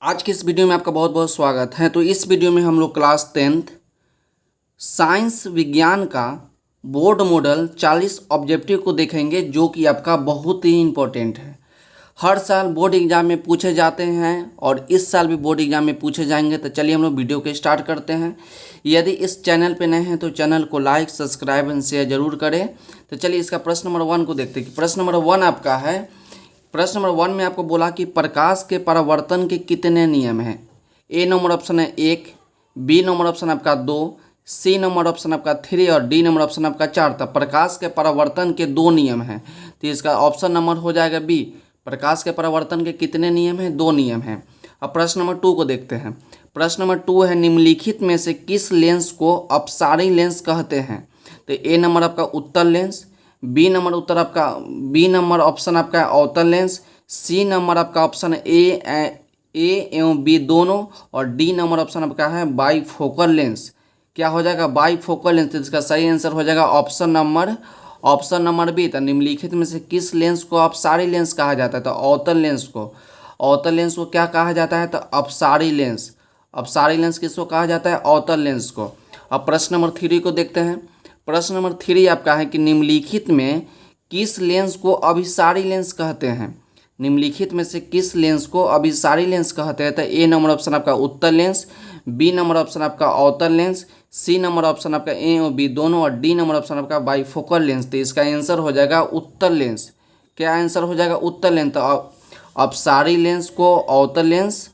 आज की इस वीडियो में आपका बहुत बहुत स्वागत है। तो इस वीडियो में हम लोग क्लास 10th साइंस विज्ञान का बोर्ड मॉडल 40 ऑब्जेक्टिव को देखेंगे, जो कि आपका बहुत ही इम्पोर्टेंट है। हर साल बोर्ड एग्जाम में पूछे जाते हैं और इस साल भी बोर्ड एग्जाम में पूछे जाएंगे। तो चलिए हम लोग वीडियो को स्टार्ट करते हैं। यदि इस चैनल पे नए हैं तो चैनल को लाइक, सब्सक्राइब एंड शेयर जरूर करें। तो चलिए इसका प्रश्न नंबर 1 को देखते हैं कि प्रश्न नंबर 1 आपका है। प्रश्न नंबर 1 में आपको बोला कि प्रकाश के परावर्तन के कितने नियम हैं। ए नंबर ऑप्शन है 1, बी नंबर ऑप्शन आपका 2, सी नंबर ऑप्शन आपका 3 और डी नंबर ऑप्शन आपका 4। तब प्रकाश के परावर्तन के 2 नियम हैं, तो इसका ऑप्शन नंबर हो जाएगा बी। प्रकाश के परावर्तन के कितने नियम हैं? 2 नियम हैं। अब प्रश्न नंबर 2 को देखते हैं। प्रश्न नंबर 2 है, निम्नलिखित में से किस लेंस को अपसारी लेंस कहते हैं? तो ए नंबर आपका उत्तल लेंस, बी नंबर ऑप्शन आपका अवतल लेंस, सी नंबर आपका ऑप्शन ए एवं बी दोनों, और डी नंबर ऑप्शन आपका है बाईफोकल लेंस। क्या हो जाएगा? Bifocal lens. तो इसका सही आंसर हो जाएगा ऑप्शन नंबर बी। तो निम्नलिखित में से किस लेंस को अपसारी लेंस कहा जाता है? तो अवतल लेंस को क्या कहा जाता है? तो अपसारी लेंस। अपसारी लेंस किसको कहा जाता है? अवतल लेंस को। अब प्रश्न नंबर 3 को देखते हैं। प्रश्न नंबर 3 आपका है कि निम्नलिखित में किस लेंस को अभिसारी लेंस कहते हैं? निम्नलिखित में से किस लेंस को अभिसारी लेंस कहते हैं? तो ए नंबर ऑप्शन आपका उत्तल लेंस, बी नंबर ऑप्शन आपका अवतल लेंस, सी नंबर ऑप्शन आपका ए और बी दोनों, और डी नंबर ऑप्शन आपका बाईफोकल लेंस। तो इसका आंसर हो जाएगा उत्तल लेंस। क्या आंसर हो जाएगा? उत्तल लेंस। तो अपसारी लेंस को अवतल लेंस,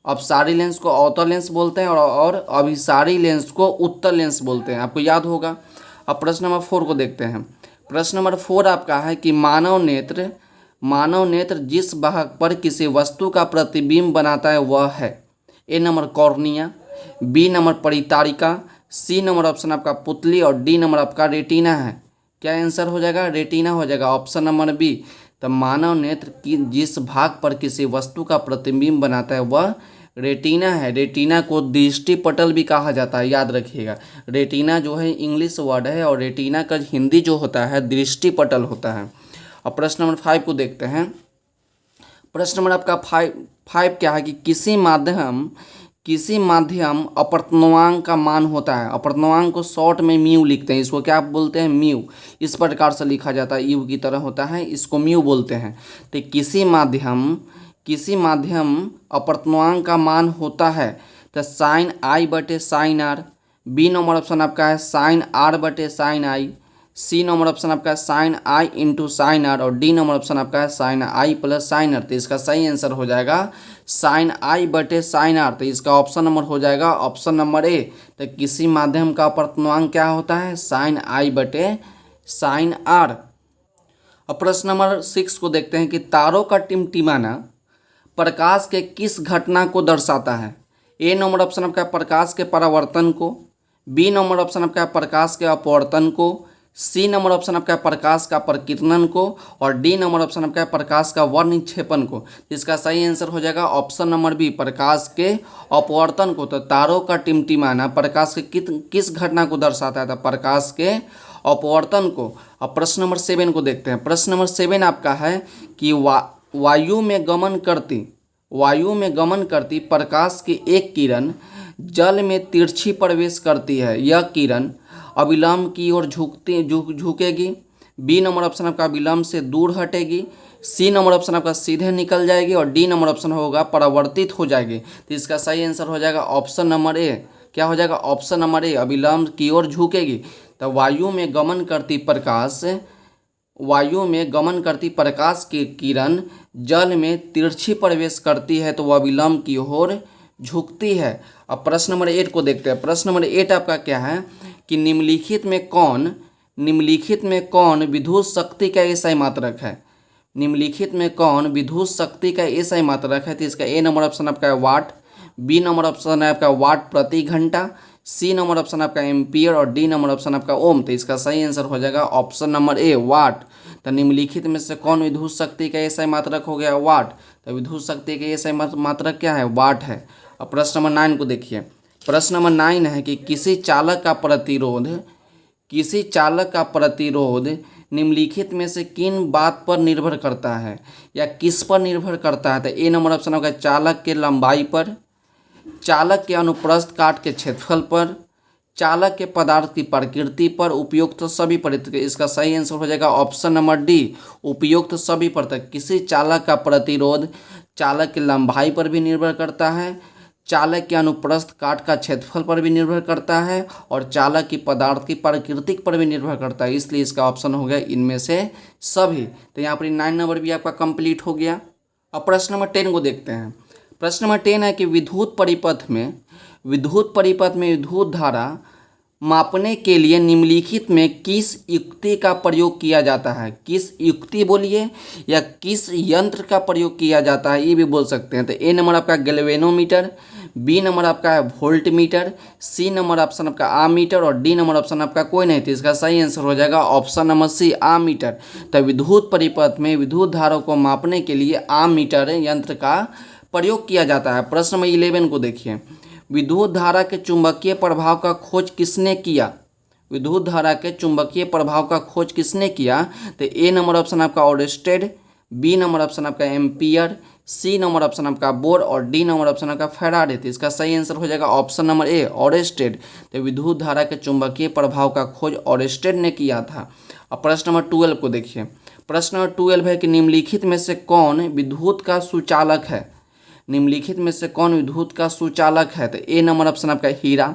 अपसारी लेंस को अवतल लेंस बोलते हैं और अभिसारी लेंस को उत्तल लेंस बोलते हैं। आपको याद होगा। अब प्रश्न नंबर 4 को देखते हैं। प्रश्न नंबर 4 आपका है कि मानव नेत्र जिस भाग पर किसी वस्तु का प्रतिबिंब बनाता है वह है। A number cornea, B number परितारिका, सी नंबर ऑप्शन आपका पुतली, और डी नंबर आपका रेटिना है। क्या आंसर हो जाएगा? रेटिना हो जाएगा, ऑप्शन नंबर बी। तो मानव नेत्र की जिस भाग पर किसी वस्तु का प्रतिबिंब बनाता है वह रेटिना है। रेटिना को दृष्टि पटल भी कहा जाता है, याद रखिएगा। रेटिना जो है इंग्लिश वर्ड है और रेटिना का हिंदी जो होता है दृष्टि पटल होता है। अब प्रश्न नंबर 5 को देखते हैं। प्रश्न नंबर आपका 5 क्या है कि किसी माध्यम अपवर्तनांक का मान होता है। अपवर्तनांक को शॉर्ट में म्यू लिखते हैं। इसको क्या बोलते हैं? म्यू। इस प्रकार से लिखा जाता है, यू की तरह होता है, इसको म्यू बोलते हैं। तो किसी माध्यम अपवर्तनांक का मान होता है तो साइन आई बटे sine r. B number option आपका है साइन आर बटे sine i, C number option आपका है sine i into sine r, और डी नंबर ऑप्शन आपका है sine i plus sine r. तो इसका सही आंसर हो जाएगा साइन आई बटे साइन आर। तो इसका ऑप्शन नंबर हो जाएगा ऑप्शन नंबर ए। तो किसी माध्यम का अपवर्तनांक क्या होता है? साइन आई बटे साइन आर। अब प्रश्न नंबर 6 को देखते हैं कि तारों का टिमटिमाना प्रकाश के किस घटना को दर्शाता है। ए नंबर ऑप्शन आपका प्रकाश के परावर्तन को, बी नंबर ऑप्शन आपका प्रकाश के अपवर्तन को, सी नंबर ऑप्शन आपका प्रकाश का प्रकीर्णन को, और डी नंबर ऑप्शन आपका प्रकाश का वर्णक्षेपण को। इसका सही आंसर हो जाएगा ऑप्शन नंबर बी, प्रकाश के अपवर्तन को। तो तारों का टिमटिमाना प्रकाश के किस घटना को दर्शाता है? तो प्रकाश के अपवर्तन को। अब प्रश्न नंबर 7 को देखते हैं। प्रश्न नंबर 7 आपका है कि वायु में गमन करती प्रकाश की एक किरण जल में तिरछी प्रवेश करती है। यह किरण अविलंब की ओर झुकेगी। बी नंबर ऑप्शन आपका विलंब से दूर हटेगी, सी नंबर ऑप्शन आपका सीधे निकल जाएगी, और डी नंबर ऑप्शन होगा परावर्तित हो जाएगी। तो इसका सही आंसर हो जाएगा ऑप्शन नंबर ए। क्या हो जाएगा? ऑप्शन नंबर ए, अविलंब की ओर झुकेगी। तो वायु में गमन करती प्रकाश की किरण जल में तिरछी प्रवेश करती है तो वह विलंब की ओर झुकती है। अब प्रश्न नंबर 8 को देखते हैं। प्रश्न नंबर 8 आपका क्या है कि निम्नलिखित में कौन विद्युत शक्ति का एसआई मात्रक है। निम्नलिखित में कौन विद्युत शक्ति का एसआई मात्रक है? तो इसका ए नंबर ऑप्शन आपका है वाट, बी नंबर ऑप्शन है आपका वाट प्रति घंटा, सी नंबर ऑप्शन आपका एम्पियर, और डी नंबर ऑप्शन आपका ओम। तो इसका सही आंसर हो जाएगा ऑप्शन नंबर ए, वाट। तो निम्नलिखित में से कौन विद्युत शक्ति का एसआई मात्रक हो गया? वाट। तो विद्युत शक्ति का एसआई मात्रक क्या है? वाट है। अब प्रश्न नंबर 9 को देखिए। प्रश्न नंबर 9 है कि किसी चालक का प्रतिरोध निम्नलिखित में से किन बात पर निर्भर करता है या किस पर निर्भर करता है? तो ए नंबर ऑप्शन होगा चालक के लंबाई पर, चालक के अनुप्रस्थ काट के क्षेत्रफल पर, चालक के पदार्थ की प्रकृति पर, उपयुक्त सभी पर। इसका सही आंसर हो जाएगा ऑप्शन नंबर डी, उपयुक्त सभी पर। तक किसी चालक का प्रतिरोध चालक की लंबाई पर भी निर्भर करता है, चालक के अनुप्रस्थ काट का क्षेत्रफल पर भी निर्भर करता है, और चालक की पदार्थ की प्रकृति पर भी निर्भर करता है। इसलिए इसका ऑप्शन हो गया इनमें से सभी। तो यहाँ पर 9 नंबर भी आपका कंप्लीट हो गया। अब प्रश्न नंबर 10 को देखते हैं। प्रश्न नंबर 10 है कि विद्युत परिपथ में विद्युत धारा मापने के लिए निम्नलिखित में किस युक्ति का प्रयोग किया जाता है? किस युक्ति बोलिए या किस यंत्र का प्रयोग किया जाता है, ये भी बोल सकते हैं। तो ए नंबर आपका गैल्वेनोमीटर, बी नंबर आपका है voltmeter, C number option आपका आमीटर, और डी नंबर ऑप्शन आपका कोई नहीं। तो इसका सही आंसर हो जाएगा ऑप्शन नंबर सी आमीटर। तो विद्युत परिपथ में विद्युत धारा को मापने के लिए आमीटर यंत्र का प्रयोग किया जाता है। प्रश्न नंबर 11 को देखिए। विद्युत धारा के चुंबकीय प्रभाव का खोज किसने किया? विद्युत धारा के चुंबकीय प्रभाव का खोज किसने किया? तो ए नंबर ऑप्शन आपका ओरेस्टेड, बी नंबर ऑप्शन आपका एम्पियर, सी नंबर ऑप्शन आपका बोर, और डी नंबर ऑप्शन आपका फैराडे। तो इसका सही आंसर हो जाएगा ऑप्शन नंबर ए ओरेस्टेड। तो विद्युत धारा के चुंबकीय प्रभाव का खोज ओरेस्टेड ने किया था। अब प्रश्न नंबर 12 को देखिए। प्रश्न नंबर 12 है कि निम्नलिखित में से कौन विद्युत का सुचालक है? निम्नलिखित में से कौन विद्युत का सुचालक है? तो ए नंबर ऑप्शन आपका हीरा,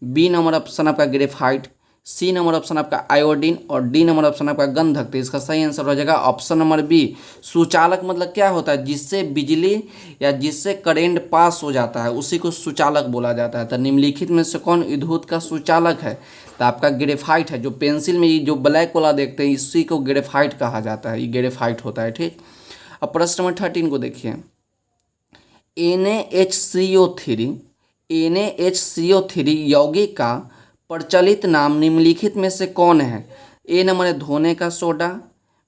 बी नंबर ऑप्शन आपका ग्रेफाइट, सी नंबर ऑप्शन आपका आयोडीन, और डी नंबर ऑप्शन आपका गंधक। तो इसका सही आंसर हो जाएगा ऑप्शन नंबर बी। सुचालक मतलब क्या होता है? जिससे बिजली या जिससे करंट पास हो जाता है उसी को सुचालक बोला जाता है। तो निम्नलिखित में से कौन विद्युत का सुचालक है? तो आपका ग्रेफाइट है। जो पेंसिल में ये जो ब्लैक वाला देखते हैं इसी को ग्रेफाइट कहा जाता है, ये ग्रेफाइट होता है। ठीक। अब प्रश्न नंबर 13 को देखिए। NaHCO3 यौगिक का प्रचलित नाम निम्नलिखित में से कौन है? ए नंबर है धोने का सोडा,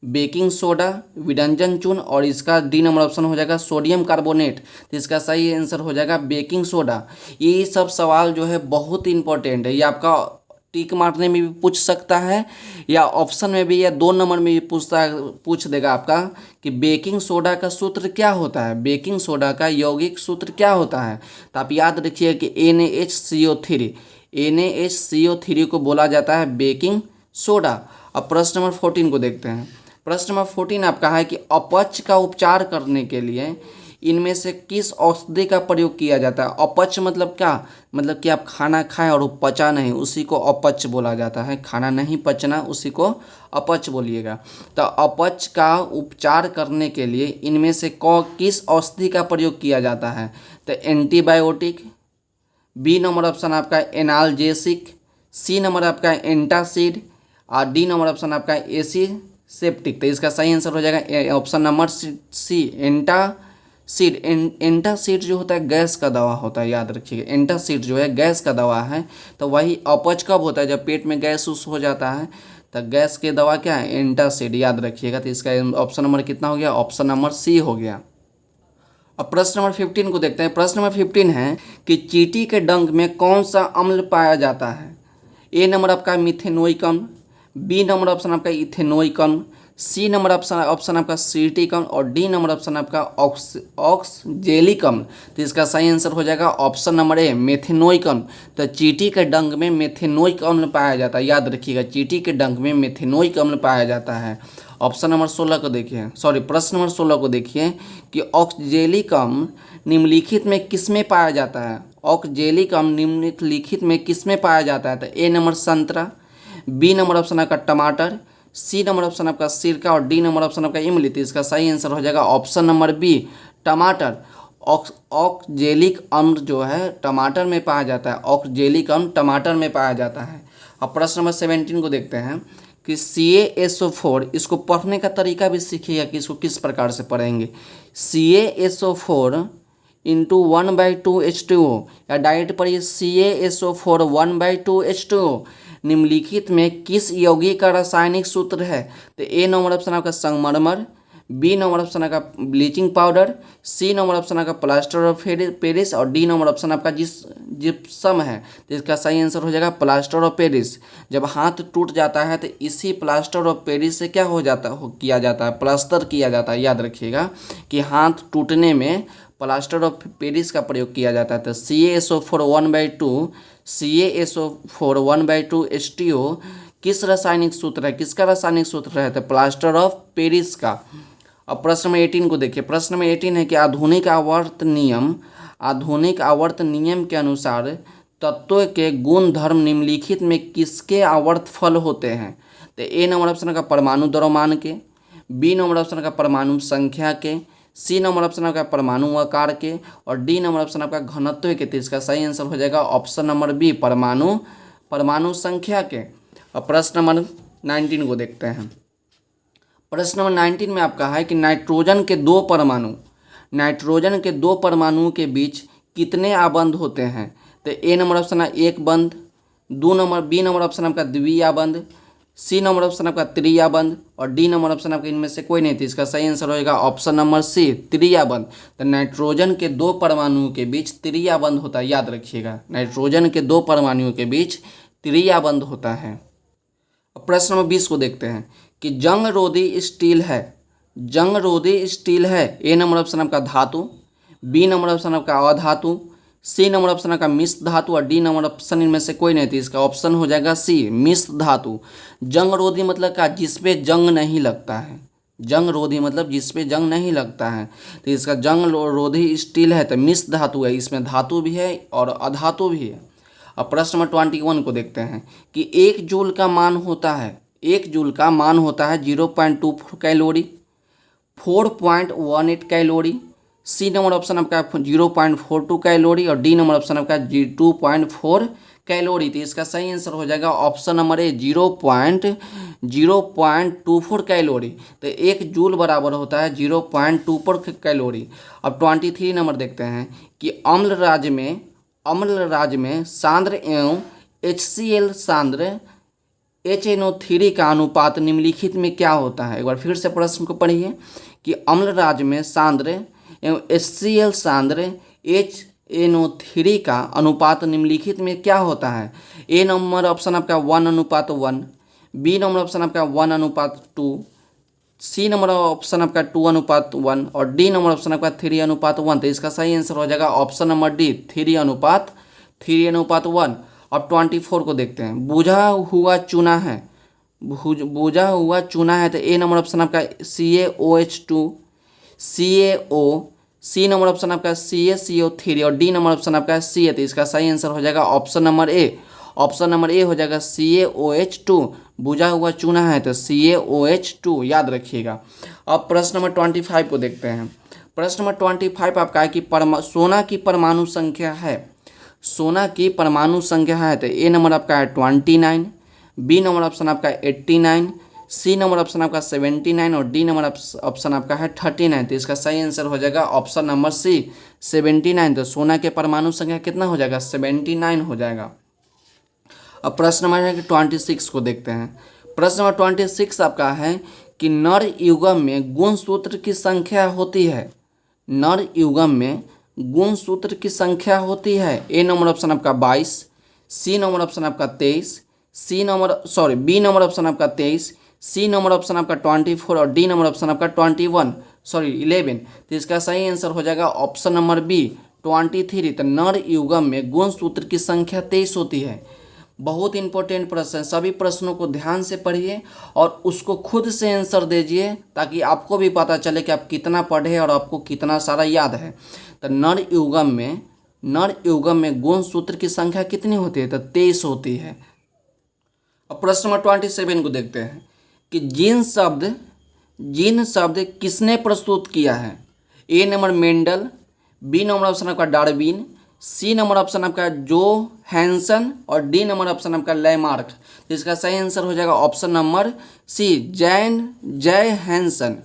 बेकिंग सोडा, विडंजन चूर्ण, और इसका डी नंबर ऑप्शन हो जाएगा सोडियम कार्बोनेट। तो इसका सही आंसर हो जाएगा बेकिंग सोडा। ये सब सवाल जो है बहुत इंपॉर्टेंट है, ये आपका टिक मारने में भी पूछ सकता है या ऑप्शन में भी या 2 नंबर में भी पूछ देगा आपका कि बेकिंग सोडा का सूत्र क्या होता है, बेकिंग सोडा का यौगिक सूत्र क्या होता है। तो आप याद रखिए कि NaHCO3 को बोला जाता है बेकिंग सोडा। अब प्रश्न नंबर 14 को देखते हैं। प्रश्न नंबर 14 आपका है कि अपच का उपचार करने के लिए इनमें से किस औषधि का प्रयोग किया जाता है? अपच मतलब क्या? मतलब कि आप खाना खाएं और वो पचा नहीं, उसी को अपच बोला जाता है। खाना नहीं पचना उसी को अपच बोलिएगा। तो अपच का उपचार करने के लिए इनमें से किस औषधि का प्रयोग किया जाता है? तो एंटीबायोटिक, बी नंबर ऑप्शन आपका एनाल्जेसिक, सी नंबर आपका एंटासिड, और डी नंबर ऑप्शन आपका एसीसेप्टिक। तो इसका सही आंसर हो जाएगा option number C antacid. Antacid जो होता है गैस का दवा होता है, याद रखिएगा। एंटासिड जो है गैस का दवा है। तो वही अपच कब होता है? जब पेट में गैस उस हो जाता है। तो गैस की दवा क्या है? एंटासिड, याद रखिएगा। तो इसका ऑप्शन नंबर कितना हो गया? ऑप्शन नंबर सी हो गया। अब प्रश्न नंबर 15 को देखते हैं। प्रश्न नंबर 15 है कि चींटी के डंक में कौन सा अम्ल पाया जाता है? ए नंबर आपका मिथेनोइक अम्ल, बी नंबर ऑप्शन आपका इथेनोइक अम्ल, सी नंबर ऑप्शन आपका सिट्रिक अम्ल, और डी नंबर ऑप्शन आपका ऑक्सजेलिक अम्ल। तो इसका सही आंसर हो जाएगा ऑप्शन नंबर ए मेथेनोइक अम्ल। तो चींटी के डंक में मेथेनोइक अम्ल पाया जाता है, याद रखिएगा। चींटी के डंक में मेथेनोइक अम्ल पाया जाता है। ऑप्शन नंबर 16 को देखिए, प्रश्न नंबर 16 को देखिए कि ऑक्सजेलिक अम्ल निम्नलिखित में किस में पाया जाता है? ऑक्सजेलिक अम्ल निम्नलिखित में किस में पाया जाता है? तो ए नंबर संतरा, बी नंबर ऑप्शन आपका टमाटर, सी नंबर ऑप्शन आपका सिरका, और डी नंबर ऑप्शन आपका इमली। तो इसका सही आंसर हो जाएगा ऑप्शन नंबर बी टमाटर। ऑक्सजेलिक अम्ल जो है टमाटर में पाया जाता है। ऑक्सजेलिक अम्ल टमाटर में पाया जाता है। अब प्रश्न नंबर 17 को देखते हैं कि CaSO4, इसको पढ़ने का तरीका भी सीखिएगा कि इसको किस प्रकार से पढ़ेंगे। CaSO4 इंटू 1/2 H2O, या डायरेक्ट पढ़िए CaSO4 1/2 H2O निम्नलिखित में किस यौगिक का रासायनिक सूत्र है? तो ए नंबर ऑप्शन आपका संगमरमर, बी नंबर ऑप्शन आपका bleaching powder, C number option आपका प्लास्टर ऑफ पेरिस और डी नंबर ऑप्शन आपका जिप्सम है। तो इसका सही आंसर हो जाएगा प्लास्टर ऑफ पेरिस। जब हाथ टूट जाता है तो इसी प्लास्टर ऑफ पेरिस से क्या किया जाता है, प्लास्टर किया जाता है। याद रखिएगा कि हाथ टूटने में प्लास्टर ऑफ पेरिस का प्रयोग किया जाता है। तो CaSO4 1/2 CaSO4 1/2 H2O किस रासायनिक सूत्र है, किसका रासायनिक सूत्र है, तो प्लास्टर ऑफ पेरिस का। अब प्रश्न नंबर 18 को देखिए। प्रश्न नंबर 18 है कि आधुनिक आवर्त नियम के अनुसार तत्व के गुण धर्म निम्नलिखित में किसके आवर्त फल होते हैं। तो ए नंबर ऑप्शन का परमाणु द्रव्यमान के, बी नंबर ऑप्शन का परमाणु संख्या के, सी नंबर ऑप्शन आपका परमाणु आकार के और डी नंबर ऑप्शन आपका घनत्व के। तो इसका सही आंसर हो जाएगा ऑप्शन नंबर बी परमाणु संख्या के। अब प्रश्न नंबर 19 को देखते हैं। प्रश्न नंबर 19 में आपका है कि नाइट्रोजन के दो परमाणुओं के बीच कितने आबंध होते हैं। तो ए नंबर ऑप्शन है एक बंध, बी नंबर ऑप्शन आपका द्वितीय बंध, सी नंबर ऑप्शन आपका तृतीय बंध और डी नंबर ऑप्शन आपका इनमें से कोई नहीं थी। इसका सही आंसर होगा ऑप्शन नंबर सी तृतीय बंध। तो नाइट्रोजन के दो परमाणुओं के बीच तृतीय बंध होता है। याद रखिएगा नाइट्रोजन के दो परमाणुओं के बीच तृतीय बंध होता है। अब प्रश्न नंबर 20 को देखते हैं कि जंग रोधी स्टील है। ए नंबर ऑप्शन आपका धातु, बी नंबर ऑप्शन आपका अधातु, सी नंबर ऑप्शन आपका मिश्र धातु और डी नंबर ऑप्शन इनमें से कोई नहीं थी। इसका ऑप्शन हो जाएगा सी मिश्र धातु। जंग रोधी मतलब क्या, जिसपे जंग नहीं लगता है। जंग रोधी मतलब जिसपे जंग नहीं लगता है। तो इसका जंग रोधी स्टील है तो मिश्र धातु है, इसमें धातु भी है और अधातु भी है। अब प्रश्न नंबर 21 को देखते हैं कि एक जूल का मान होता है 0.24 calorie, 4.18 calorie, C number option आपका 0.42 कैलोरी और डी नंबर ऑप्शन आपका 2.4 कैलोरी। तो इसका सही आंसर हो जाएगा ऑप्शन नंबर ए 0.24 कैलोरी। तो एक जूल बराबर होता है 0.24 कैलोरी। अब 23 नंबर देखते हैं कि अम्ल राज्य में सांद्र एवं HCl सांद्र HNO3 का अनुपात निम्नलिखित में क्या होता है। एक बार फिर से प्रश्न को पढ़िए कि अम्ल राज्य में सांद्र एवं HCl सांद्र HNO3 का अनुपात निम्नलिखित में क्या होता है। ए नंबर ऑप्शन आपका 1:1, बी नंबर ऑप्शन आपका 1:2, सी नंबर ऑप्शन आपका 2:1 और डी नंबर ऑप्शन आपका 3:1। तो इसका सही आंसर हो जाएगा ऑप्शन नंबर डी 3:1। अब 24 को देखते हैं। बुझा हुआ चूना है तो ए नंबर ऑप्शन आपका CaOH2, सी नंबर ऑप्शन आपका CaCO3 और डी नंबर ऑप्शन आपका Ca। तो इसका सही आंसर हो जाएगा ऑप्शन नंबर ए हो जाएगा CaOH2। बुझा हुआ चूना है तो CaOH2 याद रखिएगा। अब प्रश्न नंबर 25 को देखते हैं। प्रश्न नंबर 25 आपका है कि सोना की परमाणु संख्या है तो ए नंबर आपका है 29, बी नंबर ऑप्शन आपका 89, सी नंबर ऑप्शन आपका 79 और डी नंबर ऑप्शन आपका है 39। तो इसका सही आंसर हो जाएगा ऑप्शन नंबर सी 79। तो सोना के परमाणु संख्या कितना हो जाएगा, 79 हो जाएगा। अब प्रश्न नंबर 26 को देखते हैं। प्रश्न नंबर 26 आपका है कि नर युग्म में गुणसूत्र की संख्या होती है। ए नंबर ऑप्शन आपका 22, सी नंबर ऑप्शन आपका 23, बी नंबर ऑप्शन आपका 23, सी नंबर ऑप्शन आपका 24 और डी नंबर ऑप्शन आपका 11। तो इसका सही आंसर हो जाएगा ऑप्शन नंबर बी 23। तो नर युग्म में गुणसूत्र की संख्या 23 होती है। बहुत इंपॉर्टेंट प्रश्न है, सभी प्रश्नों को ध्यान से पढ़िए और उसको खुद से आंसर दीजिए ताकि आपको भी पता चले कि आप कितना पढ़े और आपको कितना सारा याद है। तो नर युग्म में गुणसूत्र की संख्या कितनी होती है, तो 23 होती है। अब प्रश्न नंबर 27 को देखते हैं कि जीन शब्द किसने प्रस्तुत किया है। A number Mendel, B number option आपका डार्विन, सी नंबर ऑप्शन आपका जोहानसन और डी नंबर ऑप्शन आपका लैमार्क। तो इसका सही आंसर हो जाएगा ऑप्शन नंबर सी जोहानसन।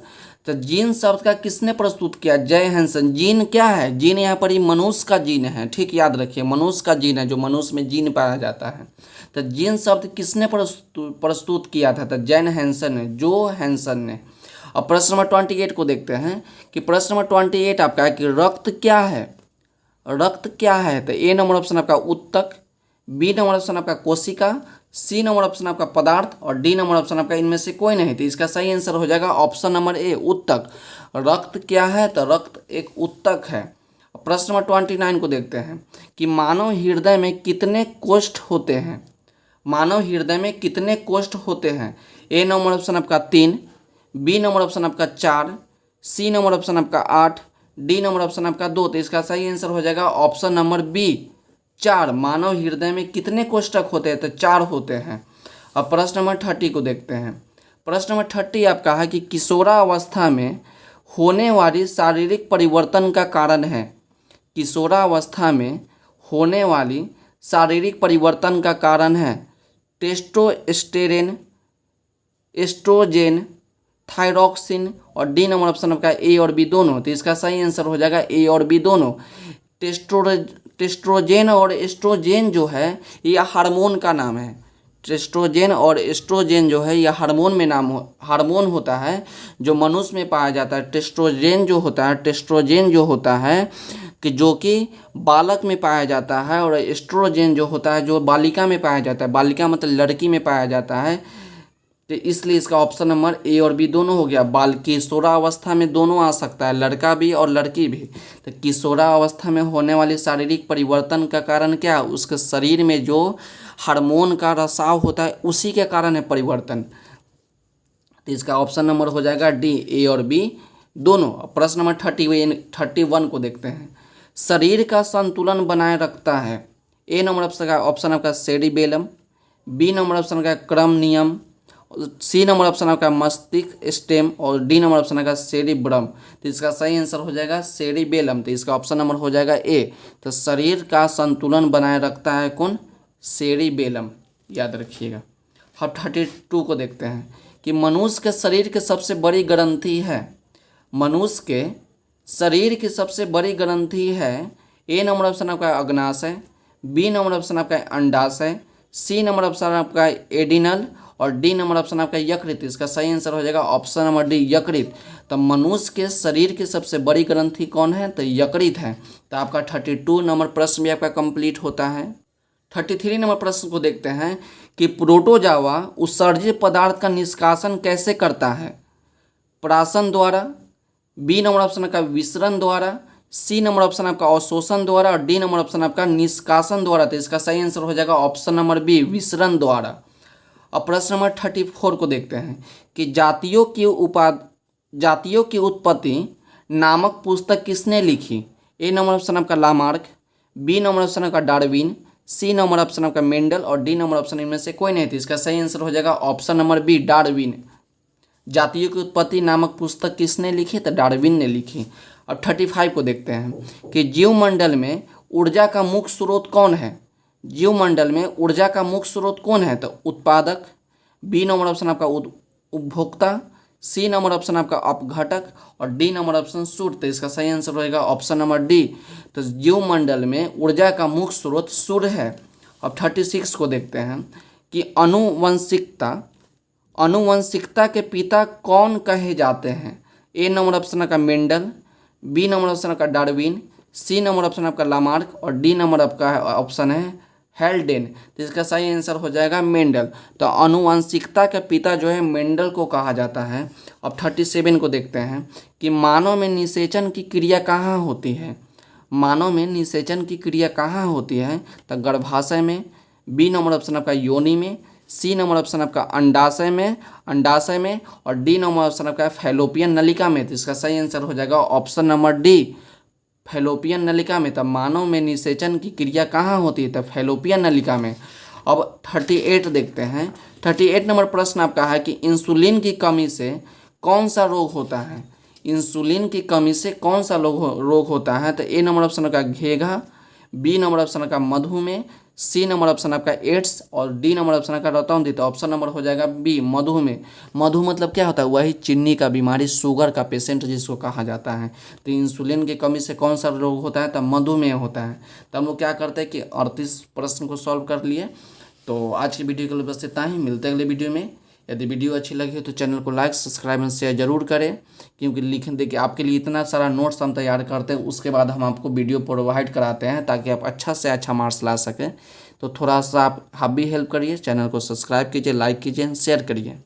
तो जीन शब्द का किसने प्रस्तुत किया, जोहानसन। जीन क्या है, जीन यहाँ पर ही मनुष्य का जीन है, ठीक याद रखिए मनुष्य का जीन है, जो मनुष्य में जीन पाया जाता है। तो जीन शब्द किसने प्रस्तुत किया था, तो जोहानसन ने। अब प्रश्न नंबर 28 को देखते हैं कि प्रश्न नंबर 28 आपका है कि रक्त क्या है। रक्त क्या है, तो ए नंबर ऑप्शन आपका उत्तक, बी नंबर ऑप्शन आपका कोशिका, सी नंबर ऑप्शन आपका पदार्थ और डी नंबर ऑप्शन आपका इनमें से कोई नहीं। तो इसका सही आंसर हो जाएगा ऑप्शन नंबर ए उत्तक। रक्त क्या है, तो रक्त एक उत्तक है। प्रश्न नंबर 29 को देखते हैं कि मानव हृदय में कितने कोष्ठ होते हैं। मानव हृदय में कितने कोष्ठ होते हैं। ए नंबर ऑप्शन आपका 3, बी नंबर ऑप्शन आपका 4, सी नंबर ऑप्शन आपका 8, डी नंबर ऑप्शन आपका 2। तो इसका सही आंसर हो जाएगा ऑप्शन नंबर बी 4। मानव हृदय में कितने कोष्ठक होते हैं, तो 4 होते हैं। अब प्रश्न नंबर 30 को देखते हैं। प्रश्न नंबर 30 आपका है कि किशोरावस्था में होने वाली शारीरिक परिवर्तन का कारण है। किशोरावस्था में होने वाली शारीरिक परिवर्तन का कारण है टेस्टोस्टेरोन, एस्ट्रोजेन, थायरॉक्सिन और डी नंबर ऑप्शन आपका ए और बी दोनों। तो इसका सही आंसर हो जाएगा ए और बी दोनों। टेस्ट्रोजेन और एस्ट्रोजेन जो है यह हार्मोन का नाम है। टेस्ट्रोजेन और एस्ट्रोजेन जो है यह हार्मोन होता है जो मनुष्य में पाया जाता है। टेस्ट्रोजेन जो होता है कि जो कि बालक में पाया जाता है और एस्ट्रोजेन जो होता है जो बालिका में पाया जाता है। बालिका मतलब लड़की में पाया जाता है। तो इसलिए इसका ऑप्शन नंबर ए और बी दोनों हो गया। बाल किशोरावस्था में दोनों आ सकता है, लड़का भी और लड़की भी। तो किशोरावस्था में होने वाले शारीरिक परिवर्तन का कारण क्या है, उसके शरीर में जो हार्मोन का रसाव होता है उसी के कारण है परिवर्तन। तो इसका ऑप्शन नंबर हो जाएगा डी, ए और बी दोनों। प्रश्न नंबर 31 को देखते हैं। शरीर का संतुलन बनाए रखता है। ए नंबर ऑप्शन आपका सेरिबेलम, बी नंबर ऑप्शन का क्रम नियम, सी नंबर ऑप्शन आपका मस्तिष्क स्टेम और डी नंबर ऑप्शन आपका सेरिब्रम। तो इसका सही आंसर हो जाएगा सेरिबेलम। तो इसका ऑप्शन नंबर हो जाएगा ए। तो शरीर का संतुलन बनाए रखता है कौन, सेरिबेलम, याद रखिएगा। अब 32 को देखते हैं कि मनुष्य के शरीर की सबसे बड़ी ग्रंथि है। मनुष्य के शरीर की सबसे बड़ी ग्रंथि है। ए नंबर ऑप्शन आपका अग्नाशय, बी नंबर ऑप्शन आपका अंडाशय, सी नंबर ऑप्शन आपका एडिनल और डी नंबर ऑप्शन आपका यकृत। इसका सही आंसर हो जाएगा ऑप्शन नंबर डी यकृत। तो मनुष्य के शरीर की सबसे बड़ी ग्रंथि कौन है, तो यकृत है। तो आपका 32 नंबर प्रश्न भी आपका कंप्लीट होता है। 33 नंबर प्रश्न को देखते हैं कि प्रोटोजोआ उत्सर्जित पदार्थ का निष्कासन कैसे करता है। प्राशन द्वारा, बी नंबर ऑप्शन आपका विसरण द्वारा, सी नंबर ऑप्शन आपका अवशोषण द्वारा और डी नंबर ऑप्शन आपका निष्कासन द्वारा। तो इसका सही आंसर हो जाएगा ऑप्शन नंबर बी विसरण द्वारा। अब प्रश्न नंबर 34 को देखते हैं कि जातियों की उत्पत्ति नामक पुस्तक किसने लिखी। ए नंबर ऑप्शन आपका लामार्क, बी नंबर ऑप्शन आपका डार्विन, सी नंबर ऑप्शन आपका मेंडल और डी नंबर ऑप्शन इनमें से कोई नहीं थी। इसका सही आंसर हो जाएगा ऑप्शन नंबर बी डार्विन। जातियों की उत्पत्ति नामक पुस्तक किसने लिखी, तो डार्विन ने लिखी। अब 35 को देखते हैं कि जीवमंडल में ऊर्जा का मुख्य स्रोत कौन है। जीवमंडल में ऊर्जा का मुख्य स्रोत कौन है, तो उत्पादक, बी नंबर ऑप्शन आपका उपभोक्ता, सी नंबर ऑप्शन आपका अपघटक और डी नंबर ऑप्शन सूर्य। तो इसका सही आंसर रहेगा ऑप्शन नंबर डी। तो जीवमंडल में ऊर्जा का मुख्य स्रोत सूर्य है। अब 36 को देखते हैं कि अनुवंशिकता के पिता कौन कहे जाते हैं। ए नंबर ऑप्शन आपका मेंडल, बी नंबर ऑप्शन आपका डार्विन, सी नंबर ऑप्शन आपका लामार्क और डी नंबर आपका ऑप्शन है हेल्डेन। तो इसका सही आंसर हो जाएगा मेंडल। तो आनुवंशिकता के पिता जो है मेंडल को कहा जाता है। अब 37 को देखते हैं कि मानव में निषेचन की क्रिया कहाँ होती है। मानव में निषेचन की क्रिया कहाँ होती है, तो गर्भाशय में, बी नंबर ऑप्शन आपका योनि में, सी नंबर ऑप्शन आपका अंडाशय में और डी नंबर ऑप्शन आपका फैलोपियन नलिका में। तो इसका सही आंसर हो जाएगा ऑप्शन नंबर डी फैलोपियन नलिका में। तब मानव में निषेचन की क्रिया कहाँ होती है, तो फैलोपियन नलिका में। अब 38 देखते हैं। 38 नंबर प्रश्न आपका है कि इंसुलिन की कमी से कौन सा रोग होता है। इंसुलिन की कमी से कौन सा रोग होता है, तो ए नंबर ऑप्शन का घेघा, बी नंबर ऑप्शन का मधुमेह, सी नंबर ऑप्शन आपका एड्स और डी नंबर ऑप्शन का रतौंधी। तो ऑप्शन नंबर हो जाएगा बी मधुमेह। मधु मतलब क्या होता है, वही चीनी का बीमारी, शुगर का पेशेंट जिसको कहा जाता है। तो इंसुलिन की कमी से कौन सा रोग होता है, तो मधुमेह होता है। तो हम लोग क्या करते हैं कि 38 प्रश्न को सॉल्व कर लिए। तो आज की वीडियो के लिए बस इतना ही, मिलते हैं अगले वीडियो में। यदि वीडियो अच्छी लगी हो तो चैनल को लाइक सब्सक्राइब एंड शेयर जरूर करें, क्योंकि लिखें देखिए आपके लिए इतना सारा नोट्स हम तैयार करते हैं, उसके बाद हम आपको वीडियो प्रोवाइड कराते हैं ताकि आप अच्छा से अच्छा मार्क्स ला सकें। तो थोड़ा सा आप भी हेल्प करिए, चैनल को सब्सक्राइब कीजिए, लाइक कीजिए, शेयर करिए।